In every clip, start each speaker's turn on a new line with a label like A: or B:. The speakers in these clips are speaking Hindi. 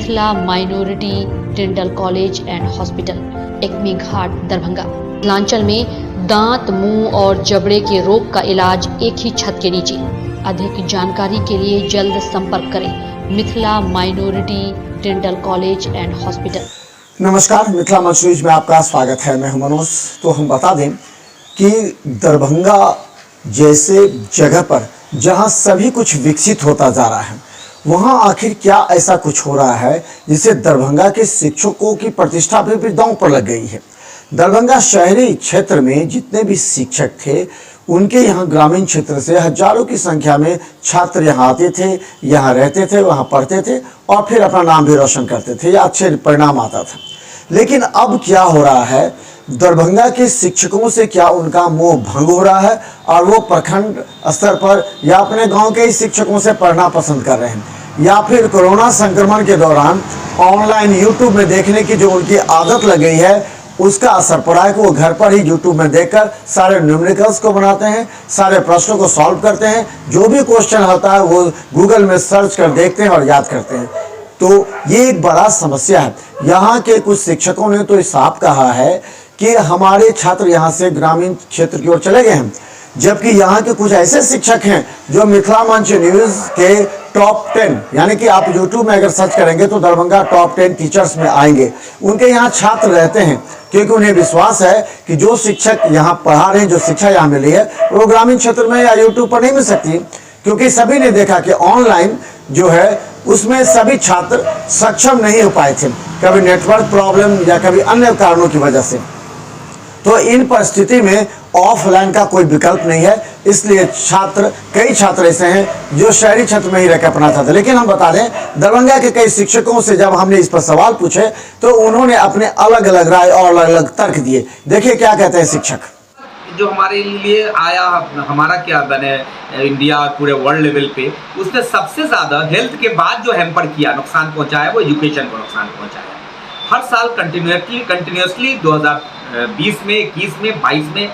A: Mithila minority dental college and hospital, Ekmi Ghat, Darbhanga. Mithilanchal में दांत, मुंह और जबड़े के रोग का इलाज एक ही छत के नीचे। अधिक जानकारी के लिए जल्द संपर्क करें Mithila minority dental college and hospital.
B: नमस्कार, मिथिला मंच न्यूज में आपका स्वागत है। मैं हूं मनोज। तो हम बता दें कि दरभंगा जैसे जगह पर जहां सभी कुछ विकसित होता जा रहा है, वहां आखिर क्या ऐसा कुछ हो रहा है जिससे दरभंगा के शिक्षकों की प्रतिष्ठा भी दांव पर लग गई है। दरभंगा शहरी क्षेत्र में जितने भी शिक्षक थे, उनके यहाँ ग्रामीण क्षेत्र से हजारों की संख्या में छात्र यहाँ आते थे, यहाँ रहते थे, वहाँ पढ़ते थे और फिर अपना नाम भी रोशन करते थे या अच्छे परिणाम आता था। लेकिन अब क्या हो रहा है, दरभंगा के शिक्षकों से क्या उनका मोह भंग हो रहा है और वो प्रखंड स्तर पर या अपने गांव के ही शिक्षकों से पढ़ना पसंद कर रहे हैं, या फिर कोरोना संक्रमण के दौरान ऑनलाइन यूट्यूब में देखने की जो उनकी आदत लग गई है, उसका असर पड़ा है कि वो घर पर ही यूट्यूब में देखकर सारे न्यूमेरिकल्स को बनाते हैं, सारे प्रश्नों को सॉल्व करते हैं, जो भी क्वेश्चन होता है वो गूगल में सर्च कर देखते हैं और याद करते हैं। तो ये एक बड़ा समस्या है। यहाँ के कुछ शिक्षकों ने तो साफ कहा है कि हमारे छात्र यहाँ से ग्रामीण क्षेत्र की ओर चले गए हैं, जबकि यहाँ के कुछ ऐसे शिक्षक हैं जो मिथिला मंच न्यूज के टॉप 10, यानी कि आप यूट्यूब में अगर सर्च करेंगे तो दरभंगा टॉप 10 टीचर्स में आएंगे। उनके यहाँ छात्र रहते हैं क्योंकि उन्हें विश्वास है कि जो शिक्षक यहाँ पढ़ा रहे हैं, जो शिक्षा यहाँ मिली है, वो ग्रामीण क्षेत्र में या यूट्यूब पर नहीं मिल सकती, क्योंकि सभी ने देखा कि ऑनलाइन जो है उसमें सभी छात्र सक्षम नहीं हो पाए थे, कभी नेटवर्क प्रॉब्लम या कभी अन्य कारणों की वजह से। तो इन परिस्थिति में ऑफलाइन का कोई विकल्प नहीं है, इसलिए कई छात्र ऐसे हैं जो शहरी क्षेत्र में ही रहकर पढ़ना चाहते हैं। लेकिन हम बता दें, दरभंगा के कई शिक्षकों से जब हमने इस पर सवाल पूछे तो उन्होंने अपने अलग अलग राय और अलग अलग तर्क दिए। देखिए क्या कहते हैं शिक्षक।
C: जो हमारे लिए आया, हमारा क्या बने इंडिया और पूरे वर्ल्ड लेवल पे, उसने सबसे ज़्यादा हेल्थ के बाद जो हैम्पर किया, नुकसान पहुंचाया, वो एजुकेशन को नुकसान पहुंचाया। हर साल कंटिन्यूसली 2020 में, 21 में, 22 में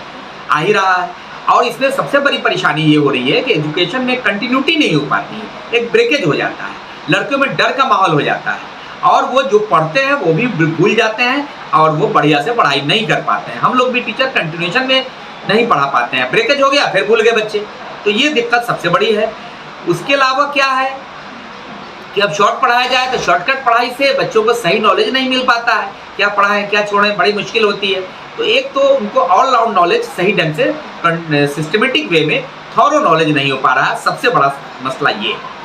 C: आ ही रहा है। और इसमें सबसे बड़ी परेशानी ये हो रही है कि एजुकेशन में कंटिन्यूटी नहीं हो पाती है, एक ब्रेकेज हो जाता है, लड़कियों में डर का माहौल हो जाता है और वो जो पढ़ते हैं वो भी भूल जाते हैं और वो बढ़िया से पढ़ाई नहीं कर पाते हैं। हम लोग भी टीचर कंटिन्यूशन में नहीं पढ़ा पाते हैं, ब्रेकेज हो गया फिर भूल गए बच्चे, तो ये दिक्कत सबसे बड़ी है। उसके अलावा क्या है कि अब शॉर्ट पढ़ाया जाए तो शॉर्टकट पढ़ाई से बच्चों को सही नॉलेज नहीं मिल पाता है, क्या पढ़ाएं क्या छोड़ें, बड़ी मुश्किल होती है। तो एक तो उनको ऑल राउंड नॉलेज सही ढंग से सिस्टमेटिक वे में थॉरो नॉलेज नहीं हो पा रहा है, सबसे बड़ा मसला ये है।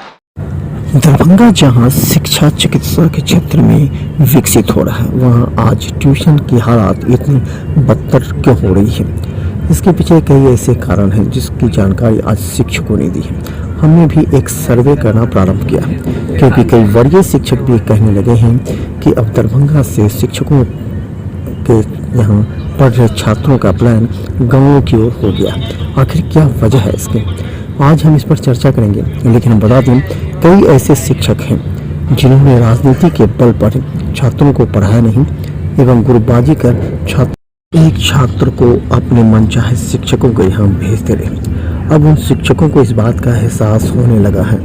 D: दरभंगा जहां शिक्षा चिकित्सा के क्षेत्र में विकसित हो रहा है, वहां आज ट्यूशन की हालात इतनी बदतर क्यों हो रही है? इसके पीछे कई ऐसे कारण हैं जिसकी जानकारी आज शिक्षकों ने दी है। हमने भी एक सर्वे करना प्रारंभ किया है, क्योंकि कई वरीय शिक्षक भी कहने लगे हैं कि अब दरभंगा से शिक्षकों के यहाँ पढ़ रहे छात्रों का प्लान गाँवों की ओर हो गया। आखिर क्या वजह है इसके? आज हम इस पर चर्चा करेंगे। लेकिन हम बता दें, कई ऐसे शिक्षक हैं जिन्होंने राजनीति के बल पर छात्रों को पढ़ाया नहीं एवं गुरुबाजी कर एक छात्र को अपने मनचाहे शिक्षकों के यहाँ भेजते रहे। अब उन शिक्षकों को इस बात का एहसास होने लगा है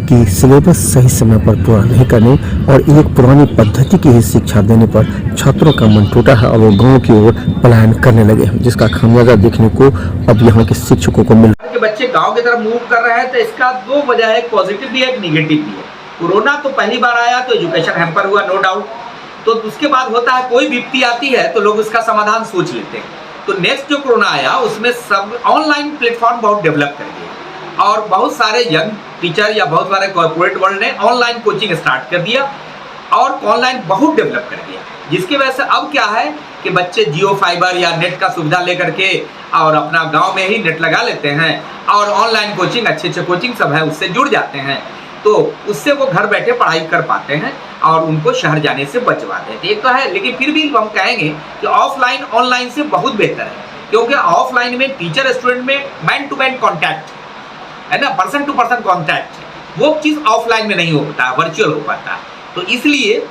D: कि सिलेबस सही समय पर पूरा नहीं करने और एक पुरानी पद्धति की ही शिक्षा देने पर छात्रों का मन टूटा है और वो गांव की ओर पलायन करने लगे हैं, जिसका खामियाजा देखने को अब यहाँ के शिक्षकों को मिल रहा है।
C: बच्चे गांव की तरफ मूव कर रहे हैं, तो इसका दो वजह है, एक पॉजिटिव भी है, एक निगेटिव भी है। कोरोना तो पहली बार आया तो एजुकेशन हैम्पर हुआ, नो डाउट। तो उसके बाद होता है, कोई विपत्ति आती है तो लोग उसका समाधान सोच लेते हैं। तो नेक्स्ट जो कोरोना आया उसमें सब ऑनलाइन प्लेटफॉर्म बहुत डेवलप कर दिया और बहुत सारे यंग टीचर या बहुत सारे कॉर्पोरेट वर्ल्ड ने ऑनलाइन कोचिंग स्टार्ट कर दिया और ऑनलाइन बहुत डेवलप कर दिया, जिसकी वजह से अब क्या है कि बच्चे जियो फाइबर या नेट का सुविधा लेकर के और अपना गांव में ही नेट लगा लेते हैं और ऑनलाइन कोचिंग, अच्छे कोचिंग सब है, उससे जुड़ जाते हैं। तो उससे वो घर बैठे पढ़ाई कर पाते हैं और उनको शहर जाने से बचवा देते हैं। एक तो है, लेकिन फिर भी हम कहेंगे कि ऑफलाइन ऑनलाइन से बहुत बेहतर है, क्योंकि ऑफलाइन में टीचर स्टूडेंट में मैन टू मैन कॉन्टैक्ट है ना, पर्सन टू पर्सन कॉन्टैक्ट, वो चीज़ ऑफलाइन में नहीं हो पाता, वर्चुअल हो पाता है। तो इसलिए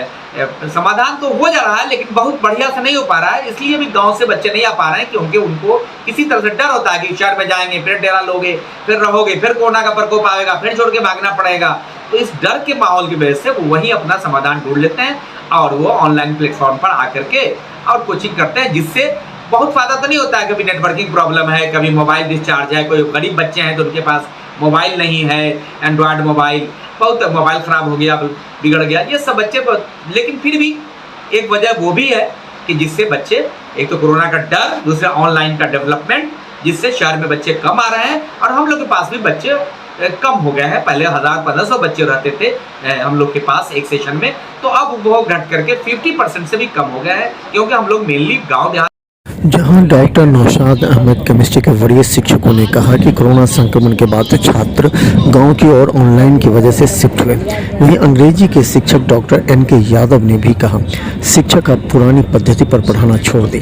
C: समाधान तो हो जा रहा है लेकिन बहुत बढ़िया से नहीं हो पा रहा है। इसलिए भी गांव से बच्चे नहीं आ पा रहे हैं, क्योंकि उनको किसी तरह से डर होता है कि शहर में जाएंगे, फिर डेरा लोगे, फिर रहोगे, फिर कोरोना का प्रकोप आएगा, फिर छोड़ के भागना पड़ेगा। तो इस डर के माहौल की वजह से वो वहीं अपना समाधान ढूंढ लेते हैं और वो ऑनलाइन प्लेटफॉर्म पर आकर के और कोचिंग करते हैं, जिससे बहुत फ़ायदा तो नहीं होता है। कभी नेटवर्किंग प्रॉब्लम है, कभी मोबाइल डिस्चार्ज है, कोई गरीब बच्चे हैं तो उनके पास मोबाइल नहीं है, एंड्रॉयड मोबाइल, बहुत मोबाइल ख़राब हो गया, बिगड़ गया, ये सब बच्चे। लेकिन फिर भी एक वजह वो भी है कि जिससे बच्चे, एक तो कोरोना का डर, दूसरा ऑनलाइन का डेवलपमेंट, जिससे शहर में बच्चे कम आ रहे हैं और हम लोग के पास भी बच्चे कम हो गया है। पहले 1000-1500 बच्चे रहते थे हम लोग के पास एक सेशन में, तो अब वो घट करके 50% से भी कम हो गया है, क्योंकि हम लोग मेनली गाँव देहात।
D: जहां डॉक्टर नौशाद अहमद केमिस्ट्री के वरीय शिक्षकों ने कहा कि कोरोना संक्रमण के बाद छात्र गांव की ओर ऑनलाइन की वजह से शिफ्ट हुए, वहीं अंग्रेजी के शिक्षक डॉक्टर NK यादव ने भी कहा शिक्षक अब पुरानी पद्धति पर पढ़ाना छोड़ दें,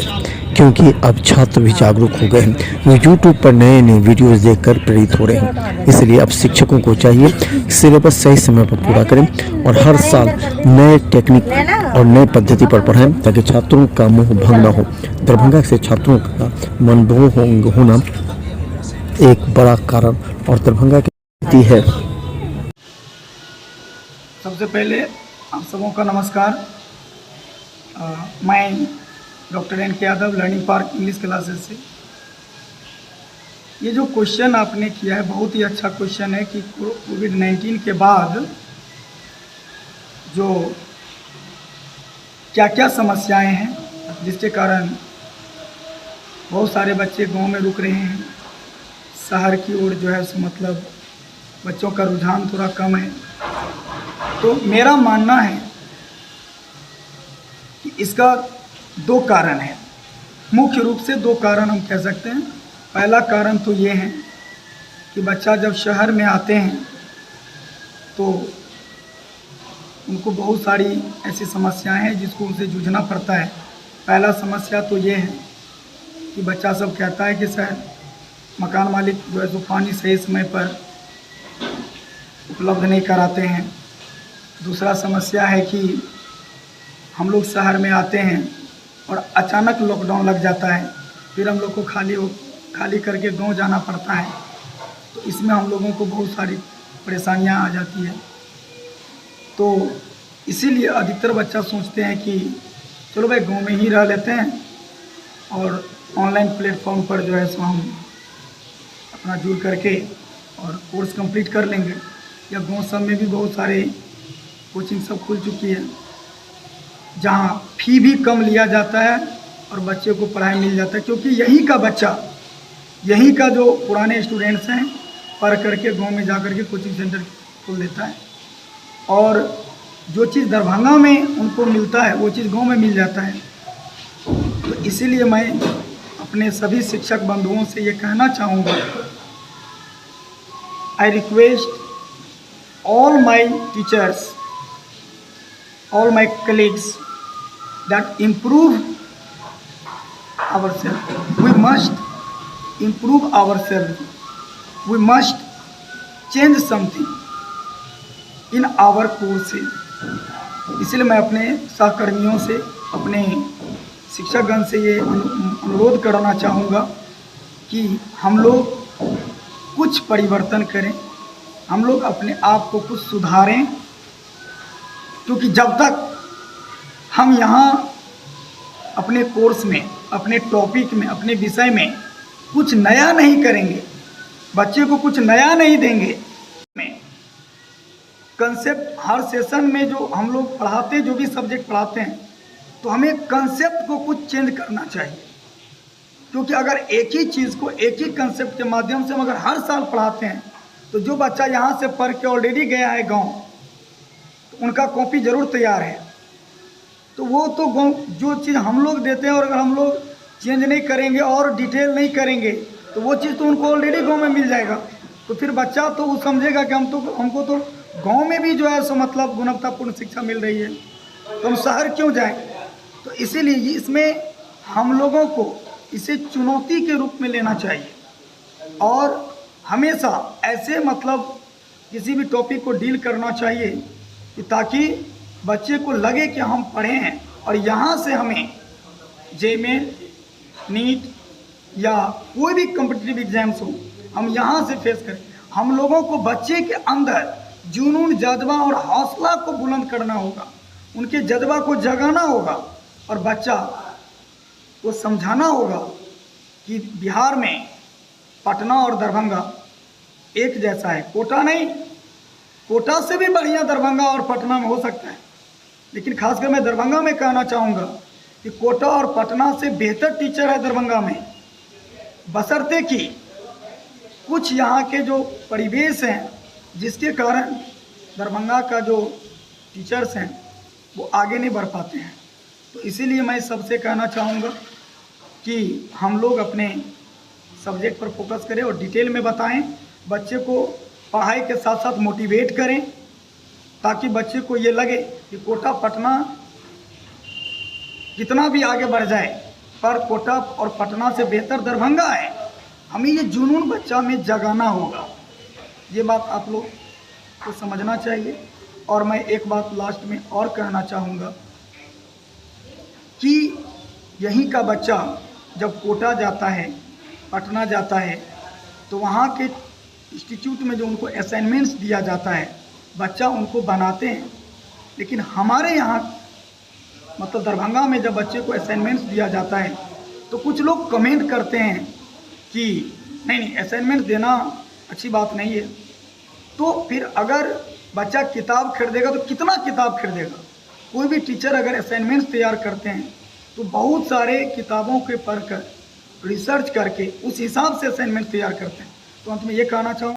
D: क्योंकि अब छात्र भी जागरूक हो गए हैं। वो यूट्यूब पर नए नए वीडियोस देखकर प्रेरित हो रहे हैं। इसलिए अब शिक्षकों को चाहिए सिलेबस सही समय पर पूरा करें और हर साल नए टेक्निक और नए पद्धति पर पढ़ाएं, ताकि छात्रों का मुंह भंग न हो। दरभंगा से छात्रों का मन भंग होना एक बड़ा कारण और दरभंगा की स्थिति है।
E: सबसे पहले आप सबों का नमस्कार। मैं doctor NK Yadav, learning park English classes से। ये जो क्वेश्चन आपने किया है बहुत ही अच्छा क्वेश्चन है कि कोविड-19 के बाद जो क्या क्या समस्याएं हैं जिसके कारण बहुत सारे बच्चे गांव में रुक रहे हैं, शहर की ओर जो है सो मतलब बच्चों का रुझान थोड़ा कम है। तो मेरा मानना है कि इसका 2 कारण है, मुख्य रूप से 2 कारण हम कह सकते हैं। पहला कारण तो ये है कि बच्चा जब शहर में आते हैं तो उनको बहुत सारी ऐसी समस्याएं हैं जिसको उनसे जूझना पड़ता है। पहला समस्या तो ये है कि बच्चा सब कहता है कि सर मकान मालिक जो है तो पानी सही समय पर उपलब्ध नहीं कराते हैं। दूसरा समस्या है कि हम लोग शहर में आते हैं और अचानक लॉकडाउन लग जाता है, फिर हम लोग को खाली करके गांव जाना पड़ता है, तो इसमें हम लोगों को बहुत सारी परेशानियां आ जाती है। तो इसीलिए अधिकतर बच्चा सोचते हैं कि चलो भाई गांव में ही रह लेते हैं और ऑनलाइन प्लेटफॉर्म पर जो है सो हम अपना जुड़ करके और कोर्स कंप्लीट कर लेंगे। या गांव सब में भी बहुत सारे कोचिंग सब खुल चुकी है जहां फ़ी भी कम लिया जाता है और बच्चे को पढ़ाई मिल जाता है, क्योंकि यहीं का बच्चा, यहीं का जो पुराने स्टूडेंट्स हैं पढ़ करके गांव में जा कर के कोचिंग सेंटर खोल देता है और जो चीज़ दरभंगा में उनको मिलता है वो चीज़ गांव में मिल जाता है। तो इसीलिए मैं अपने सभी शिक्षक बंधुओं से ये कहना चाहूँगा, I request all my teachers, all my colleagues that improve ourselves. We must improve ourselves. We must change something in our courses. इसलिए मैं अपने सहकर्मियों से, अपने शिक्षकगण से ये अनुरोध करना चाहूँगा कि हम लोग कुछ परिवर्तन करें, हम लोग अपने आप को कुछ सुधारें, क्योंकि जब तक हम यहाँ अपने कोर्स में, अपने टॉपिक में, अपने विषय में कुछ नया नहीं करेंगे, बच्चे को कुछ नया नहीं देंगे, कंसेप्ट हर सेशन में जो हम लोग पढ़ाते, जो भी सब्जेक्ट पढ़ाते हैं, तो हमें कंसेप्ट को कुछ चेंज करना चाहिए। क्योंकि अगर एक ही चीज़ को एक ही कंसेप्ट के माध्यम से हम अगर हर साल पढ़ाते हैं तो जो बच्चा यहाँ से पढ़ के ऑलरेडी गया है गांव, तो उनका कॉपी ज़रूर तैयार है, तो वो तो गांव जो चीज़ हम लोग देते हैं और अगर हम लोग चेंज नहीं करेंगे और डिटेल नहीं करेंगे तो वो चीज़ तो उनको ऑलरेडी गांव में मिल जाएगा। तो फिर बच्चा तो वो समझेगा कि हमको तो गांव में भी जो है सो मतलब गुणवत्तापूर्ण शिक्षा मिल रही है, तो हम शहर क्यों जाएं। तो इसीलिए इसमें हम लोगों को इसे चुनौती के रूप में लेना चाहिए और हमेशा ऐसे मतलब किसी भी टॉपिक को डील करना चाहिए कि ताकि बच्चे को लगे कि हम पढ़े हैं और यहाँ से हमें जेमेल, नीट या कोई भी कॉम्पिटिटिव एग्जाम्स हो, हम यहाँ से फेस करें। हम लोगों को बच्चे के अंदर जुनून, जज्बा और हौसला को बुलंद करना होगा, उनके जज्बा को जगाना होगा और बच्चा को समझाना होगा कि बिहार में पटना और दरभंगा एक जैसा है। कोटा नहीं, कोटा से भी बढ़िया दरभंगा और पटना में हो सकता है, लेकिन खासकर मैं दरभंगा में कहना चाहूँगा कि कोटा और पटना से बेहतर टीचर है दरभंगा में, बशर्ते कि कुछ यहाँ के जो परिवेश हैं जिसके कारण दरभंगा का जो टीचर्स हैं वो आगे नहीं बढ़ पाते हैं। तो इसीलिए मैं सबसे कहना चाहूँगा कि हम लोग अपने सब्जेक्ट पर फोकस करें और डिटेल में बताएं, बच्चे को पढ़ाई के साथ साथ मोटिवेट करें, ताकि बच्चे को ये लगे कि कोटा पटना कितना भी आगे बढ़ जाए पर कोटा और पटना से बेहतर दरभंगा है। हमें ये जुनून बच्चा में जगाना होगा, ये बात आप लोग को समझना चाहिए। और मैं एक बात लास्ट में और कहना चाहूँगा कि यहीं का बच्चा जब कोटा जाता है, पटना जाता है, तो वहाँ के इंस्टीट्यूट में जो उनको असाइनमेंट्स दिया जाता है बच्चा उनको बनाते हैं, लेकिन हमारे यहाँ मतलब दरभंगा में जब बच्चे को असाइनमेंट्स दिया जाता है तो कुछ लोग कमेंट करते हैं कि नहीं असाइनमेंट देना अच्छी बात नहीं है। तो फिर अगर बच्चा किताब खरीदेगा तो कितना किताब खरीदेगा? कोई भी टीचर अगर असाइनमेंट्स तैयार करते हैं तो बहुत सारे किताबों के पढ़कर रिसर्च करके उस हिसाब से असाइनमेंट तैयार करते हैं। तो अंत में ये कहना चाहूँ